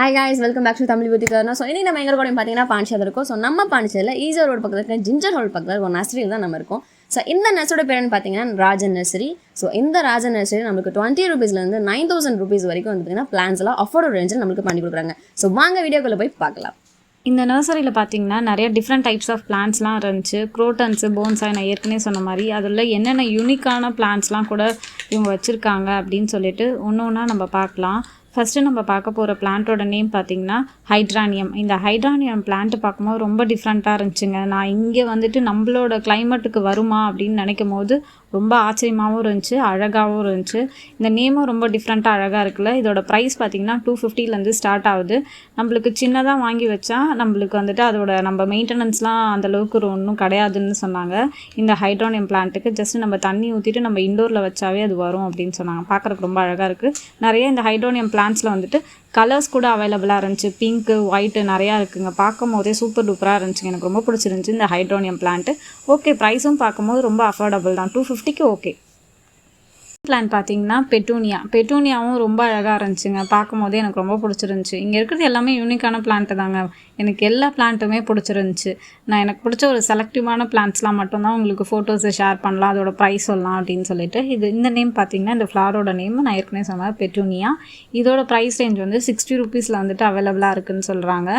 Hi guys, welcome back to Tamil Beauty Corner. So, இன்னைக்கு நம்ம எங்க இருக்கோம் பாத்தீங்கன்னா பாண்டிச்சேரியில இருக்கோம். ஸோ நம்ம பாண்டிச்சேரியில ஈஸியா ரோட் பக்கத்துல இருக்க ஜிஞ்சர் ஹோல் பக்கத்துல ஒரு நர்சரியில் தான் நம்ம இருக்கோம். ஸோ இந்த நர்சரியோட பேருன்னு பார்த்தீங்கன்னா ராஜன் நர்சரி. ஸோ இந்த ராஜன் நர்சரி நமக்கு 20 ரூபீஸ்லேருந்து 9000 ரூபீஸ் வரைக்கும் வந்து பார்த்தீங்கன்னா பிளான்ஸ் எல்லாம் அஃபோர்டபுள் ரேஞ்சில் நமக்கு பண்ணி கொடுக்குறாங்க. ஸோ வாங்க வீடியோக்குள்ளே போய் பார்க்கலாம். இந்த நர்சரியில் பார்த்தீங்கன்னா நிறைய டிஃப்ரெண்ட் டைப்ஸ் ஆஃப் பிளான்ட்ஸ்லாம் இருந்துச்சு. குரோட்டன்ஸு, போன்சாய் நான் ஏற்கனவே சொன்ன மாதிரி அதில் என்னென்ன யூனிக்கான பிளான்ட்ஸ்லாம் கூட இவங்க வச்சுருக்காங்க அப்படின்னு சொல்லிட்டு ஒன்று ஒன்றா நம்ம பார்க்கலாம். ஃபஸ்ட்டு நம்ம பார்க்க போகிற பிளான்ட்டோட நேம் பார்த்திங்கன்னா ஹைட்ரானியம். இந்த ஹைட்ரானியம் பிளான்ட்டு பார்க்கும்போது ரொம்ப டிஃப்ரெண்ட்டாக இருந்துச்சுங்க. நான் இங்கே வந்துட்டு நம்மளோட கிளைமேட்டுக்கு வருமா அப்படின்னு நினைக்கும் போது ரொம்ப ஆச்சரியமாகவும் இருந்துச்சு, அழகாகவும் இருந்துச்சு. இந்த நேமும் ரொம்ப டிஃப்ரெண்ட்டாக அழகாக இருக்குல்ல. இதோட ப்ரைஸ் பார்த்திங்கன்னா 250 ஸ்டார்ட் ஆகுது. நம்மளுக்கு சின்னதாக வாங்கி வச்சா நம்மளுக்கு வந்துட்டு அதோட நம்ம மெயின்டெனன்ஸ்லாம் அந்தளவுக்கு ஒன்றும் கிடையாதுன்னு சொன்னாங்க. இந்த ஹைட்ரானியம் பிளான்ட்டுக்கு ஜஸ்ட் நம்ம தண்ணி ஊற்றிட்டு நம்ம இண்டோரில் வச்சாவே அது வரும் அப்படின்னு சொன்னாங்க. பார்க்குறதுக்கு ரொம்ப அழகாக இருக்குது. நிறைய இந்த ஹைட்ரானியம் பிளான்ட்ஸில் வந்துட்டு கலர்ஸ் கூட அவைலபிளாக இருந்துச்சு. பிங்க்கு, ஒயிட்டு நிறையா இருக்குங்க. பார்க்கும் போதே சூப்பர் டூப்பராக இருந்துச்சுங்க. எனக்கு ரொம்ப பிடிச்சிருந்துச்சி இந்த ஹைட்ரானியம் பிளான்ட்டு. ஓகே, ப்ரைஸும் பார்க்கும்போது ரொம்ப அஃபோர்டபுள் தான். 250க்கு ஓகே. பிளான் பார்த்தீங்கன்னா பெட்டூனியாவும் ரொம்ப அழகாக இருந்துச்சுங்க. பார்க்கும் போதே எனக்கு ரொம்ப பிடிச்சிருந்துச்சி. இங்கே இருக்கிறது எல்லாமே யூனிக்கான பிளான்ட்டு தாங்க. எனக்கு எல்லா பிளான்ட்டுமே பிடிச்சிருந்துச்சி. நான் எனக்கு பிடிச்ச ஒரு செலக்டிவான பிளான்ட்ஸ்லாம் மட்டும்தான் உங்களுக்கு ஃபோட்டோஸை ஷேர் பண்ணலாம், அதோட ப்ரைஸ் சொல்லலாம் அப்படின்னு சொல்லிட்டு. இந்த நேம் பார்த்தீங்கன்னா இந்த ஃப்ளாரோட நேம் நான் ஏற்கனவே சொன்னேன், பெட்டூனியா. இதோட ப்ரைஸ் ரேஞ்ச் வந்து 60 ரூபீஸில் வந்துட்டு அவைலபிளாக இருக்குதுன்னு சொல்கிறாங்க.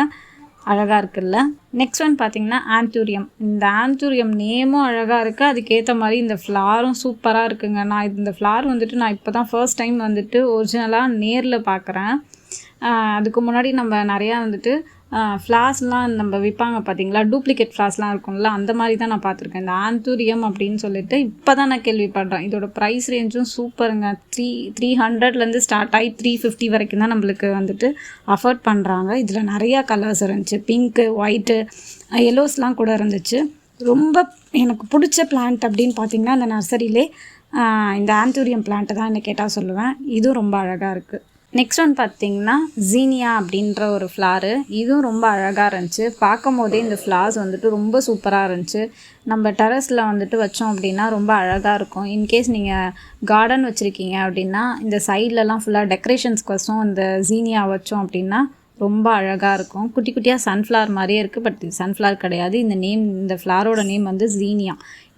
அழகாக இருக்குல்ல. நெக்ஸ்ட் ஒன் பார்த்தீங்கன்னா ஆந்தூரியம். இந்த ஆந்தூரியம் நேமும் அழகாக இருக்குது, அதுக்கேற்ற மாதிரி இந்த ஃப்ளாரும் சூப்பராக இருக்குங்க. நான் இந்த ஃப்ளார் வந்துட்டு நான் இப்போ தான் ஃபர்ஸ்ட் டைம் வந்துட்டு ஒரிஜினலாக நேரில் பார்க்குறேன். அதுக்கு முன்னாடி நம்ம நிறையா வந்துட்டு ஃப்ளார்ஸ்லாம் நம்ம விற்பாங்க பார்த்தீங்களா, டூப்ளிகேட் ஃப்ளார்ஸ்லாம் இருக்கும்ல, அந்த மாதிரி தான் நான் பார்த்துருக்கேன். இந்த ஆந்தூரியம் அப்படின்னு சொல்லிட்டு இப்போ தான் நான் கேள்விப்படுறேன். இதோட ப்ரைஸ் ரேஞ்சும் சூப்பருங்க. 300 ஸ்டார்ட் ஆகி 350 வரைக்கும் தான் நம்மளுக்கு வந்துட்டு அஃபோர்ட் பண்ணுறாங்க. இதில் நிறையா கலர்ஸ் இருந்துச்சு, பிங்க்கு, ஒயிட்டு, எல்லோஸ்லாம் கூட இருந்துச்சு. ரொம்ப எனக்கு பிடிச்ச பிளான்ட் அப்படின்னு பார்த்தீங்கன்னா அந்த நர்சரியிலே இந்த ஆந்தூரியம் பிளான்ட்டு தான் என்ன கேட்டால் சொல்லுவேன். இதுவும் ரொம்ப அழகாக இருக்குது. நெக்ஸ்ட் ஒன் பார்த்திங்கன்னா ஜீனியா அப்படின்ற ஒரு ஃப்ளாரு. இதுவும் ரொம்ப அழகாக இருந்துச்சு. பார்க்கும் போதே இந்த ஃப்ளார்ஸ் வந்துட்டு ரொம்ப சூப்பராக இருந்துச்சு. நம்ம டெரஸில் வந்துட்டு வச்சோம் அப்படின்னா ரொம்ப அழகாக இருக்கும். இன்கேஸ் நீங்கள் கார்டன் வச்சுருக்கீங்க அப்படின்னா இந்த சைட்லலாம் ஃபுல்லாக டெக்கரேஷன்ஸ்க்கோசம் இந்த ஜீனியா வச்சோம் அப்படின்னா ரொம்ப அழகாக இருக்கும். குட்டி குட்டியாக சன்ஃப்ளவர் மாதிரியே இருக்குது, பட் இது சன்ஃப்ளவர் கிடையாது. இந்த ஃப்ளாரோட நேம் வந்து ஸீனியா.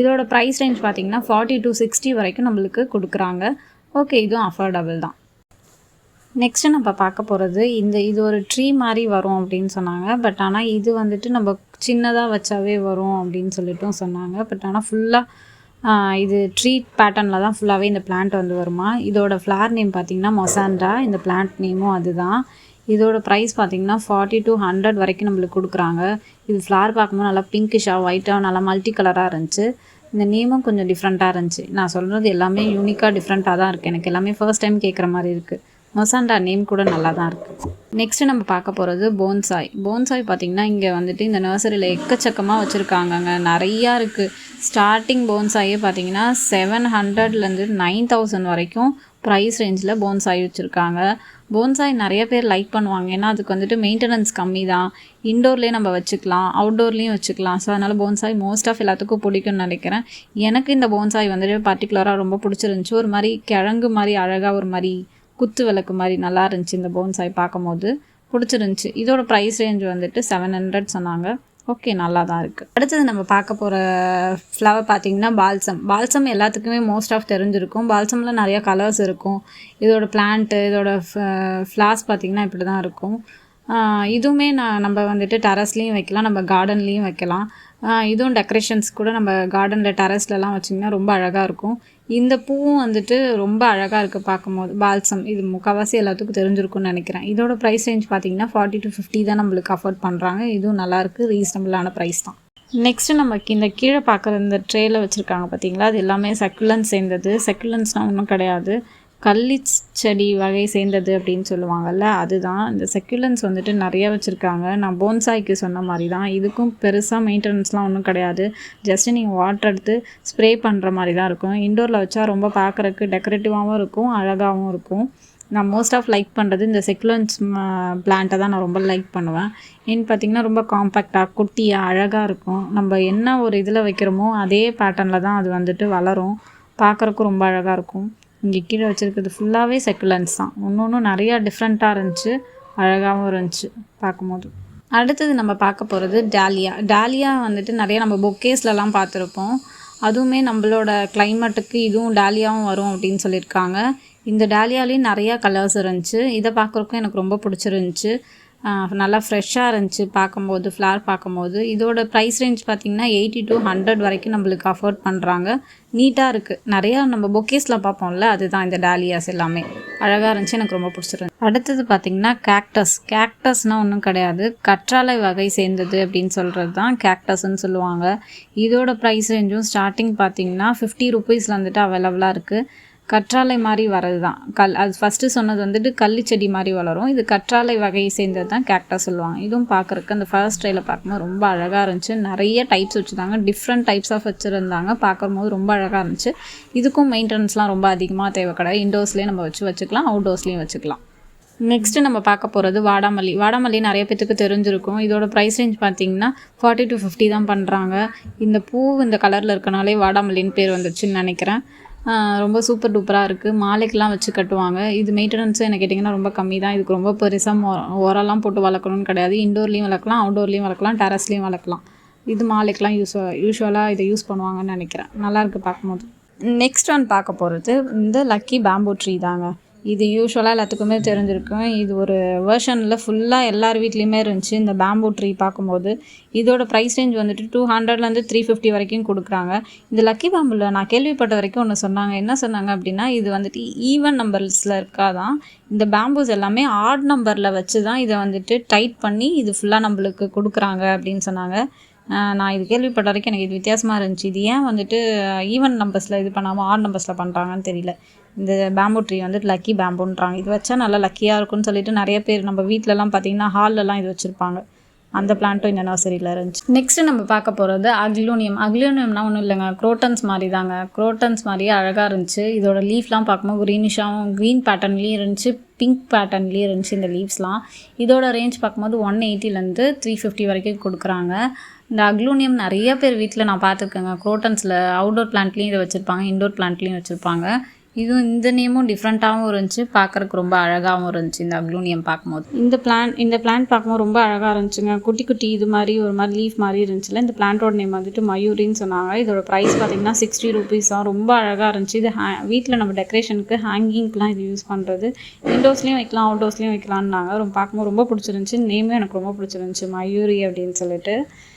இதோட ப்ரைஸ் ரேஞ்ச் பார்த்திங்கன்னா 40 to 60 வரைக்கும் நம்மளுக்கு கொடுக்குறாங்க. ஓகே, இதுவும் அஃபோர்டபுள் தான். நெக்ஸ்ட்டு நம்ம பார்க்க போகிறது இது ஒரு ட்ரீ மாதிரி வரும் அப்படின்னு சொன்னாங்க. பட் ஆனால் இது வந்துட்டு நம்ம சின்னதாக வச்சாவே வரும் அப்படின்னு சொல்லிட்டும் சொன்னாங்க. பட் ஆனால் ஃபுல்லாக இது ட்ரீ பேட்டர்னில் தான் ஃபுல்லாகவே இந்த பிளான்ட் வந்து வருமா. இதோட ஃப்ளார் நேம் பார்த்திங்கன்னா மொசாண்டா. இந்த பிளான்ட் நேமும் அதுதான். இதோட ப்ரைஸ் பார்த்திங்கன்னா 40 to 100 வரைக்கும் நம்மளுக்கு கொடுக்குறாங்க. இது ஃப்ளார் பார்க்கும்போது நல்லா பிங்கிஷாக ஒயிட்டாக நல்லா மல்டி கலராக இருந்துச்சு. இந்த நேமும் கொஞ்சம் டிஃப்ரெண்ட்டாக இருந்துச்சு. நான் சொல்கிறது எல்லாமே யூனிக்காக டிஃப்ரெண்ட்டாக தான் இருக்குது. எனக்கு எல்லாமே ஃபர்ஸ்ட் டைம் கேட்குற மாதிரி இருக்குது. மொசாண்டா நேம் கூட நல்லா தான் இருக்குது. நெக்ஸ்ட்டு நம்ம பார்க்க போகிறது போன்சாய் பார்த்திங்கன்னா இங்கே வந்துட்டு இந்த நர்சரியில் எக்கச்சக்கமாக வச்சுருக்காங்கங்க. நிறையா இருக்குது. ஸ்டார்டிங் போன்சாயே பார்த்திங்கன்னா 700 9000 வரைக்கும் ப்ரைஸ் ரேஞ்சில் போன்சாய் வச்சுருக்காங்க. போன்சாய் நிறைய பேர் லைக் பண்ணுவாங்க. ஏன்னா அதுக்கு வந்துட்டு மெயின்டெனன்ஸ் கம்மி தான். இன்டோர்லேயே நம்ம வச்சுக்கலாம், அவுட்டோர்லேயும் வச்சுக்கலாம். ஸோ அதனால் போன்சாய் மோஸ்ட் ஆஃப் எல்லாத்துக்கும் பிடிக்கும்னு நினைக்கிறேன். எனக்கு இந்த போன்சாய் வந்துட்டு பர்டிகுலராக ரொம்ப பிடிச்சிருந்துச்சி. ஒரு மாதிரி கிழங்கு மாதிரி அழகாக ஒரு மாதிரி குத்து விளக்கு மாதிரி நல்லா இருந்துச்சு. இந்த போன்சாய் பார்க்கும் போது பிடிச்சிருந்துச்சி. இதோட ப்ரைஸ் ரேஞ்ச் வந்துட்டு 700 சொன்னாங்க. ஓகே, நல்லா தான் இருக்குது. அடுத்தது நம்ம பார்க்க போகிற ஃப்ளவர் பார்த்திங்கன்னா பால்சம் எல்லாத்துக்குமே மோஸ்ட் ஆஃப் தெரிஞ்சிருக்கும். பால்சமில் நிறையா கலர்ஸ் இருக்கும். இதோட பிளான்ட்டு, இதோட ஃப்ளார்ஸ் பார்த்திங்கன்னா இப்படி தான் இருக்கும். இதுவுமே நம்ம வந்துட்டு டெரஸ்லேயும் வைக்கலாம், நம்ம கார்டன்லேயும் வைக்கலாம். இதுவும் டெக்கரேஷன்ஸ் கூட நம்ம கார்டனில் டெரஸ்லலாம் வச்சிங்கன்னா ரொம்ப அழகாக இருக்கும். இந்த பூவும் வந்துட்டு ரொம்ப அழகாக இருக்குது பார்க்கும்போது. பால்சம் இது முக்கால்வாசி எல்லாத்துக்கும் தெரிஞ்சிருக்கும்னு நினைக்கிறேன். இதோட ப்ரைஸ் ரேஞ்ச் பார்த்திங்கன்னா 40 to 50 தான் நம்மளுக்கு அஃபோர்ட் பண்ணுறாங்க. இதுவும் நல்லாயிருக்கு, ரீசனபிளான ப்ரைஸ் தான். நெக்ஸ்ட்டு நமக்கு இந்த கீழே பார்க்குற இந்த ட்ரேயில் வச்சுருக்காங்க பார்த்தீங்களா, அது எல்லாமே சக்குலன்ஸ் சேர்ந்தது. சக்குலன்ஸ்னால் ஒன்றும் கிடையாது, கள்ளி செடி வகை சேர்ந்தது அப்படின்னு சொல்லுவாங்கள்ல, அதுதான். இந்த சக்குலன்ஸ் வந்துட்டு நிறையா வச்சுருக்காங்க. நான் போன்சாய்க்கு சொன்ன மாதிரி தான். இதுக்கும் பெருசாக மெயின்டெனன்ஸ்லாம் ஒன்றும் கிடையாது. ஜஸ்ட்டு நீங்கள் வாட்டர் எடுத்து ஸ்ப்ரே பண்ணுற மாதிரி தான் இருக்கும். இண்டோரில் வச்சா ரொம்ப பார்க்குறக்கு டெக்கரேட்டிவாகவும் இருக்கும், அழகாகவும் இருக்கும். நான் மோஸ்ட் ஆஃப் லைக் பண்ணுறது இந்த சக்குலன்ஸ் பிளான்ட்டை தான் நான் ரொம்ப லைக் பண்ணுவேன். ஏன்னு பார்த்திங்கன்னா ரொம்ப காம்பேக்டாக குட்டியாக அழகாக இருக்கும். நம்ம என்ன ஒரு இதில் வைக்கிறோமோ அதே பேட்டர்னில் தான் அது வந்துட்டு வளரும். பார்க்குறக்கும் ரொம்ப அழகாக இருக்கும். இங்கே கீழே வச்சுருக்கிறது ஃபுல்லாகவே சக்குலன்ஸ் தான். ஒன்று நிறையா டிஃப்ரெண்ட்டாக இருந்துச்சு. அழகாகவும் இருந்துச்சு பார்க்கும்போது. அடுத்தது நம்ம பார்க்க போகிறது டாலியா வந்துட்டு நிறைய நம்ம பொக்கேஸ்லலாம் பார்த்துருப்போம். அதுவுமே நம்மளோட கிளைமேட்டுக்கு இதுவும் டாலியாவும் வரும் அப்படின்னு சொல்லியிருக்காங்க. இந்த டாலியாலேயும் நிறையா கலர்ஸ் இருந்துச்சு. இதை பார்க்குறக்கும் எனக்கு ரொம்ப பிடிச்சிருந்துச்சி. நல்லா ஃப்ரெஷ்ஷாக இருந்துச்சு பார்க்கும்போது, ஃப்ளார் பார்க்கும்போது. இதோட ப்ரைஸ் ரேஞ்ச் பார்த்திங்கன்னா 80 to 100 வரைக்கும் நம்மளுக்கு அஃபோர்ட் பண்ணுறாங்க. நீட்டாக இருக்குது. நிறையா நம்ம பொக்கேஸில் பார்ப்போம்ல, அதுதான் இந்த டாலியாஸ் எல்லாமே அழகாக இருந்துச்சு. எனக்கு ரொம்ப பிடிச்சிருந்துச்சு. அடுத்தது பார்த்திங்கன்னா கேக்டஸ்னால் ஒன்றும் கிடையாது, கற்றாழை வகை சேர்ந்தது அப்படின்னு சொல்கிறது தான் கேக்டஸ்ன்னு சொல்லுவாங்க. இதோட ப்ரைஸ் ரேஞ்சும் ஸ்டார்டிங் பார்த்திங்கன்னா 50 rupeesல வந்துட்டு அவைலபிளாக இருக்குது. கற்றாழை மாதிரி வர்றது தான். அது ஃபஸ்ட்டு சொன்னது வந்துட்டு கள்ளி செடி மாதிரி வளரும். இது கற்றாழை வகையை சேர்ந்தது தான் கேக்டஸ் சொல்லுவாங்க. இதுவும் பார்க்குறக்கு அந்த ஃபர்ஸ்ட் ட்ரையில் பார்க்கும்போது ரொம்ப அழகாக இருந்துச்சு. நிறைய டைப்ஸ் வச்சுருந்தாங்க, டிஃப்ரெண்ட் டைப்ஸ் ஆஃப் வச்சுருந்தாங்க. பார்க்கும்போது ரொம்ப அழகாக இருந்துச்சு. இதுக்கும் மெயின்டெனன்ஸ்லாம் ரொம்ப அதிகமாக தேவை கிடையாது. இண்டோர்ஸ்லேயே நம்ம வச்சுக்கலாம், அவுட்டோர்ஸ்லேயும் வச்சுக்கலாம். நெக்ஸ்ட்டு நம்ம பார்க்க போகிறது வாடாமல்லி நிறைய பேத்துக்கு தெரிஞ்சிருக்கும். இதோட ப்ரைஸ் ரேஞ்ச் பார்த்திங்கன்னா 40 to 50 தான் பண்ணுறாங்க. இந்த பூ இந்த கலரில் இருக்கனாலே வாடாமல்லின்னு பேர் வந்துருச்சுன்னு நினைக்கிறேன். ரொம்ப சூப்பர் டூப்பராக இருக்குது. மாலைக்கெலாம் வச்சு கட்டுவாங்க. இது மெயின்டெனன்ஸும் என்ன கேட்டிங்கன்னா ரொம்ப கம்மி தான். இதுக்கு ரொம்ப பெருசாக உரம்லாம் போட்டு வளர்க்கணும்னு கிடையாது. இண்டோர்லேயும் வளர்க்கலாம், அவுட்டோர்லேயும் வளர்க்கலாம், டெரஸ்லேயும் வளர்க்கலாம். இது மாலைக்கெலாம் யூஸ்வலாக இதை யூஸ் பண்ணுவாங்கன்னு நினைக்கிறேன். நல்லாயிருக்கு பார்க்கும்போது. நெக்ஸ்ட் ஒன் பார்க்க போகிறது இந்த லக்கி பேம்பூ ட்ரீ தாங்க. இது யூஸ்வலாக எல்லாத்துக்குமே தெரிஞ்சிருக்கும். இது ஒரு வேர்ஷனில் ஃபுல்லாக எல்லார் வீட்லேயுமே இருந்துச்சு இந்த பேம்பூ ட்ரீ பார்க்கும்போது. இதோட ப்ரைஸ் ரேஞ்ச் வந்துட்டு 200லேருந்து 350 வரைக்கும் கொடுக்குறாங்க. இந்த லக்கி பேம்பூவில் நான் கேள்விப்பட்ட வரைக்கும் ஒன்று சொன்னாங்க. என்ன சொன்னாங்க அப்படின்னா, இது வந்துட்டு ஈவன் நம்பர்ஸில் இருக்காதான். இந்த பேம்பூஸ் எல்லாமே ஆட் நம்பரில் வச்சு தான் இதை வந்துட்டு டைட் பண்ணி இது ஃபுல்லாக நம்மளுக்கு கொடுக்குறாங்க அப்படின்னு சொன்னாங்க. நான் இது கேள்விப்பட்ட வரைக்கும் எனக்கு இது வித்தியாசமாக இருந்துச்சு. இது ஏன் வந்துட்டு ஈவன் நம்பர்ஸில் இது பண்ணாமல் ஆட் நம்பர்ஸில் பண்ணுறாங்கன்னு தெரியல. இந்த பேம்பூ ட்ரீ வந்துட்டு லக்கி பேம்பூன்றாங்க. இது வச்சா நல்லா லக்கியாக இருக்கும்னு சொல்லிட்டு நிறைய பேர் நம்ம வீட்டிலலாம் பார்த்திங்கன்னா ஹால்லலாம் இது வச்சுருப்பாங்க. அந்த பிளான்ட்டும் இந்த நர்சரியில் இருந்துச்சு. நெக்ஸ்ட்டு நம்ம பார்க்க போகிறது அக்லோனியம்னா ஒன்றும் இல்லைங்க, குரோட்டன்ஸ் மாதிரி தாங்க. குரோட்டன்ஸ் மாதிரியே அழகாக இருந்துச்சு. இதோட லீஃப்லாம் பார்க்கும்போது க்ரீன் பேட்டர்ன்லேயும் இருந்துச்சு, பிங்க் பேட்டர்ன்லேயும் இருந்துச்சு இந்த லீவ்ஸ்லாம். இதோட ரேஞ்ச் பார்க்கும்போது 180லேருந்து 350 வரைக்கும் கொடுக்குறாங்க. இந்த அக்லோனியம் நிறைய பேர் வீட்டில் நான் பார்த்துருக்கேங்க. குரோட்டன்ஸில் அவுட்டோர் பிளான்ட்லேயும் இதை வச்சுருப்பாங்க, இண்டோர் பிளான்ட்லேயும் வச்சுருப்பாங்க. இதுவும் இந்த நேமும் டிஃப்ரெண்ட்டாகவும் இருந்துச்சு, பார்க்குறக்கு ரொம்ப அழகாகவும் இருந்துச்சு இந்த அக்லோனியம் பார்க்கும்போது. இந்த பிளான்ட் பார்க்கும்போது ரொம்ப அழகாக இருந்துச்சுங்க. குட்டி இது மாதிரி ஒரு மாதிரி லீஃப் மாதிரி இருந்துச்சுல. இந்த பிளான்ட்டோட நேம் வந்துட்டு மயூரின்னு சொன்னாங்க. இதோட ப்ரைஸ் பார்த்திங்கன்னா 60 rupees தான். ரொம்ப அழகாக இருந்துச்சு. இது வீட்டில் நம்ம டெக்கரேஷனுக்கு ஹேங்கிங்க்கெலாம் இது யூஸ் பண்ணுறது. இண்டோர்ஸ்லேயும் வைக்கலாம், அவுட்டோர்ஸ்லேயும் வைக்கலான்னாங்க. பார்க்கும்போது ரொம்ப பிடிச்சிருந்துச்சி. நேமும் எனக்கு ரொம்ப பிடிச்சிருந்துச்சி, மயூரி அப்படின்னு சொல்லிட்டு.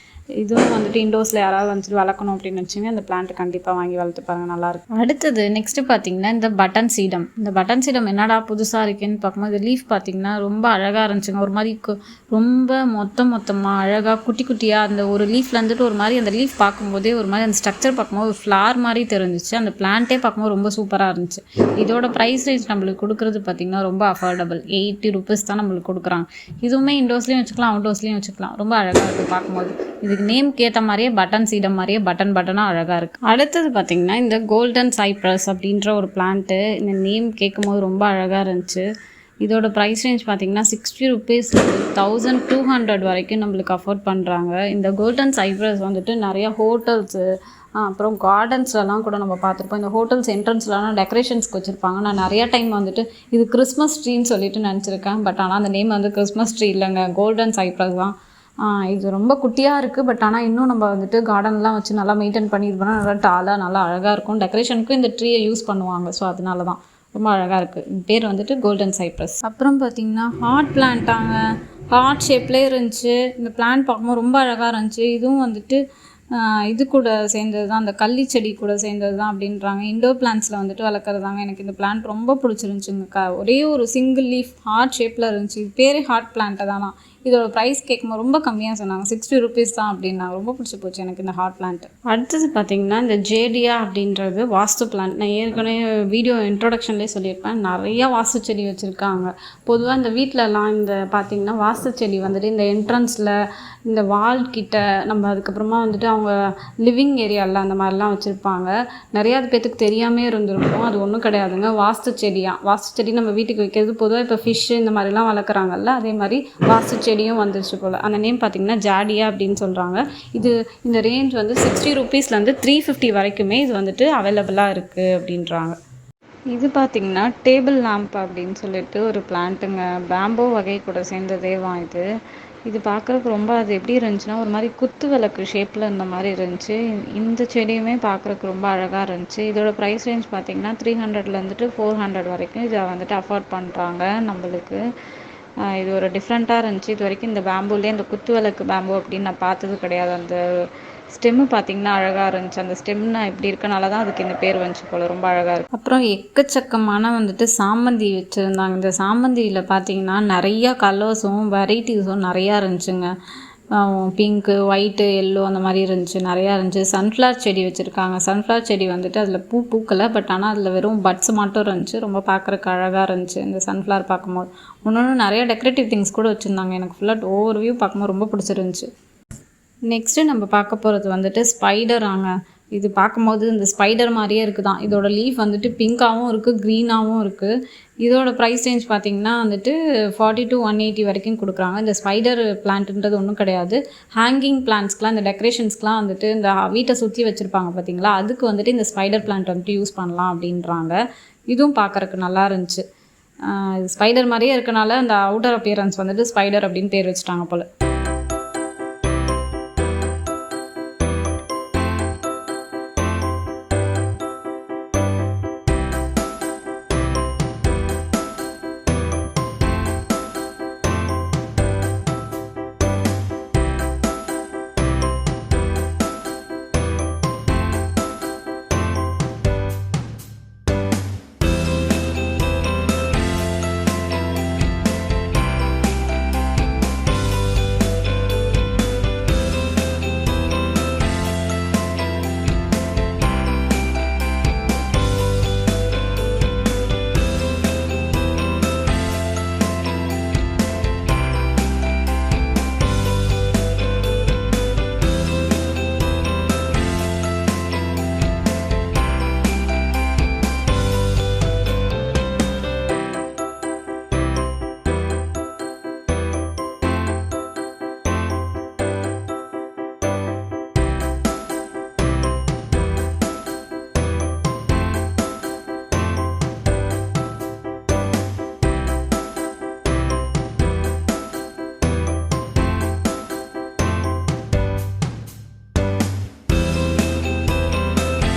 இதுவும் வந்துட்டு இண்டோர்ஸில் யாராவது வந்துட்டு வளர்க்கணும் அப்படின்னு வச்சுங்க அந்த பிளான்ட் கண்டிப்பாக வாங்கி வளர்த்து பாருங்கள், நல்லாயிருக்கும். அடுத்தது நெக்ஸ்ட்டு பார்த்திங்கன்னா இந்த பட்டன் சீடம் என்னடா புதுசாக இருக்குன்னு பார்க்கும்போது லீஃப் பார்த்திங்கன்னா ரொம்ப அழகாக இருந்துச்சுங்க. ஒரு மாதிரி ரொம்ப மொத்தமாக அழகாக குட்டியாக அந்த ஒரு லீஃப்ல வந்துட்டு ஒரு மாதிரி அந்த லீஃப் பார்க்கும்போதே ஒரு மாதிரி அந்த ஸ்ட்ரக்சர் பார்க்கும்போது ஒரு ஃப்ளார் மாதிரி தெரிஞ்சிச்சு. அந்த பிளான்ட்டே பார்க்கும்போது ரொம்ப சூப்பராக இருந்துச்சு. இதோட ப்ரைஸ் ரேஞ்ச் நம்மளுக்கு கொடுக்குறது பார்த்திங்கன்னா ரொம்ப அஃபோர்டபுள், 80 rupees தான் நம்மளுக்கு கொடுக்குறாங்க. இதுவுமே இண்டோர்ஸ்லேயும் வச்சுக்கலாம், அவுட்டோர்ஸ்லேயும் வச்சுக்கலாம். ரொம்ப அழகாக இருக்குது பார்க்கும்போது. இதுக்கு நேம்க்கு ஏற்ற மாதிரியே பட்டன் சீடம் மாதிரியே பட்டனாக அழகாக இருக்குது. அடுத்தது பார்த்திங்கன்னா இந்த கோல்டன் சைப்ரஸ் அப்படின்ற ஒரு பிளான்ட்டு. இந்த நேம் கேட்கும்போது ரொம்ப அழகாக இருந்துச்சு. இதோட ப்ரைஸ் ரேஞ்ச் பார்த்திங்கன்னா 60 rupees 1200 வரைக்கும் நம்மளுக்கு அஃபோர்ட் பண்ணுறாங்க. இந்த கோல்டன் சைப்ரஸ் வந்துட்டு நிறையா ஹோட்டல்ஸு அப்புறம் கார்டன்ஸ்லலாம் கூட நம்ம பார்த்துருப்போம். இந்த ஹோட்டல்ஸ் என்ட்ரன்ஸ்லாம் டெக்கரேஷன்ஸ்க்கு வச்சுருப்பாங்க. நான் நிறையா டைம் வந்துட்டு இது கிறிஸ்மஸ் ட்ரீன்னு சொல்லிட்டு நினச்சிருக்கேன். பட் ஆனால் அந்த நேம் வந்து கிறிஸ்மஸ் ட்ரீ இல்லைங்க, கோல்டன் சைப்ரஸ் தான். இது ரொம்ப குட்டியாக இருக்குது. பட் ஆனால் இன்னும் நம்ம வந்துட்டு கார்டன்லாம் வச்சு நல்லா மெயின்டைன் பண்ணி இது பண்ணால் நல்லா டாலாக நல்லா அழகாக இருக்கும். டெக்கரேஷனுக்கும் இந்த ட்ரீயை யூஸ் பண்ணுவாங்க. ஸோ அதனால தான் ரொம்ப அழகாக இருக்குது. இது பேர் வந்துட்டு கோல்டன் சைப்ரஸ். அப்புறம் பார்த்திங்கன்னா ஹார்ட் பிளான்ட்டாங்க, ஹார்ட் ஷேப்லேயே இருந்துச்சு. இந்த பிளான்ட் பார்க்கும்போது ரொம்ப அழகாக இருந்துச்சு. இதுவும் வந்துட்டு இது கூட சேர்ந்தது தான், அந்த கள்ளி செடி கூட சேர்ந்தது தான் அப்படின்றாங்க. இண்டோர் பிளான்ட்ஸில் வந்துட்டு வளர்க்குறதாங்க. எனக்கு இந்த பிளான்ட் ரொம்ப பிடிச்சிருந்துச்சுங்க. ஒரே ஒரு சிங்கிள் லீஃப் ஹார்ட் ஷேப்பில் இருந்துச்சு. இது பேரே ஹார்ட் பிளான்ட்டை தானா. இதோட ப்ரைஸ் கேட்கும்போது ரொம்ப கம்மியாக சொன்னாங்க, 60 rupees தான் அப்படின்னாங்க. ரொம்ப பிடிச்சி போச்சு எனக்கு இந்த ஹார்ட் பிளான்ட். அடுத்தது பார்த்திங்கன்னா இந்த ஜேடியா அப்படின்றது வாஸ்து பிளான்ட். நான் ஏற்கனவே வீடியோ இன்ட்ரோடக்ஷன்லேயே சொல்லியிருப்பேன். நிறையா வாஸ்து செடி வச்சுருக்காங்க. பொதுவாக இந்த வீட்டிலலாம் இந்த பார்த்திங்கன்னா வாஸ்து செடி வந்துட்டு இந்த என்ட்ரன்ஸில் இந்த வால் கிட்ட நம்ம அதுக்கப்புறமா வந்துட்டு அவங்க லிவிங் ஏரியாவில் அந்த மாதிரிலாம் வச்சுருப்பாங்க. நிறையா பேத்துக்கு தெரியாமே இருந்திருக்கும். அது ஒன்றும் கிடையாதுங்க, வாஸ்து செடி நம்ம வீட்டுக்கு வைக்கிறது. பொதுவாக இப்போ ஃபிஷ்ஷு இந்த மாதிரிலாம் வளர்க்குறாங்கல்ல, அதே மாதிரி வாஸ்து செடியும் வந்துருச்சு போல். அந்த நேம் பார்த்திங்கன்னா ஜாடியா அப்படின்னு சொல்கிறாங்க. இந்த ரேஞ்ச் வந்து 60 rupeesலேருந்து 350 வரைக்குமே இது வந்துட்டு அவைலபிளாக இருக்குது அப்படின்றாங்க. இது பார்த்தீங்கன்னா டேபிள் லேம்ப் அப்படின்னு சொல்லிட்டு ஒரு பிளான்ட்டுங்க. பேம்போ வகை கூட சேர்ந்ததேவாம் இது. இது பார்க்குறதுக்கு ரொம்ப அது எப்படி இருந்துச்சுன்னா ஒரு மாதிரி குத்து விளக்கு ஷேப்பில் இருந்த மாதிரி இருந்துச்சு. இந்த செடியுமே பார்க்குறதுக்கு ரொம்ப அழகாக இருந்துச்சு. இதோட ப்ரைஸ் ரேஞ்ச் பார்த்தீங்கன்னா 300லேருந்துட்டு 400 வரைக்கும் இதை வந்துட்டு அஃபோர்ட் பண்ணுறாங்க நம்மளுக்கு. இது ஒரு டிஃப்ரெண்ட்டாக இருந்துச்சு. இது வரைக்கும் இந்த பேம்பூலே இந்த குத்து விளக்கு பேம்பு அப்படின்னு நான் பார்த்தது கிடையாது. அந்த ஸ்டெம்மு பார்த்தீங்கன்னா அழகாக இருந்துச்சு. அந்த ஸ்டெம்னா எப்படி இருக்கனால தான் அதுக்கு இந்த பேர் வந்துச்சு போல். ரொம்ப அழகாக இருக்குது. அப்புறம் எக்கச்சக்கமான வந்துட்டு சாமந்தி வச்சுருந்தாங்க. இந்த சாமந்தியில் பார்த்தீங்கன்னா நிறையா கலர்ஸும் வெரைட்டிஸும் நிறையா இருந்துச்சுங்க. பிங்க்கு, ஒயிட்டு, எல்லோ அந்த மாதிரி இருந்துச்சு, நிறையா இருந்துச்சு. சன்ஃப்ளவர் செடி வச்சுருக்காங்க. சன்ஃப்ளவர் செடி வந்துட்டு அதில் பூ பூக்கலை, பட் ஆனால் அதில் வெறும் பட்ஸ் மட்டும் இருந்துச்சு. ரொம்ப பார்க்குறக்கு அழகாக இருந்துச்சு இந்த சன்ஃப்ளவர் பார்க்கும்போது. இன்னொன்று நிறையா டெக்கரேட்டிவ் திங்ஸ் கூட வச்சுருந்தாங்க. எனக்கு ஃபுல்லாக ஓவர் வியூ பார்க்கும்போது ரொம்ப பிடிச்சிருந்துச்சு. நெக்ஸ்ட்டு நம்ம பார்க்க போகிறது வந்துட்டு ஸ்பைடராங்க. இது பார்க்கும்போது இந்த ஸ்பைடர் மாதிரியே இருக்குதான். இதோட லீஃப் வந்துட்டு பிங்காகவும் இருக்குது, க்ரீனாகவும் இருக்குது. இதோட ப்ரைஸ் ரேஞ்ச் பார்த்திங்கன்னா வந்துட்டு 40 to 180 வரைக்கும் கொடுக்குறாங்க. இந்த ஸ்பைடர் பிளான்ட்டுன்றது ஒன்றும் கிடையாது. ஹேங்கிங் பிளான்ட்ஸ்க்கெலாம், இந்த டெக்கரேஷன்ஸ்க்கெலாம் வந்துட்டு இந்த வீட்டை சுற்றி வச்சுருப்பாங்க பார்த்தீங்களா, அதுக்கு வந்துட்டு இந்த ஸ்பைடர் பிளான்ட் வந்துட்டு யூஸ் பண்ணலாம் அப்படின்றாங்க. இதுவும் பார்க்குறக்கு நல்லா இருந்துச்சு. ஸ்பைடர் மாதிரியே இருக்கனால அந்த அவுட்டர் அப்பியரன்ஸ் வந்துட்டு ஸ்பைடர் அப்படின்னு பேர் வச்சுட்டாங்க போல்.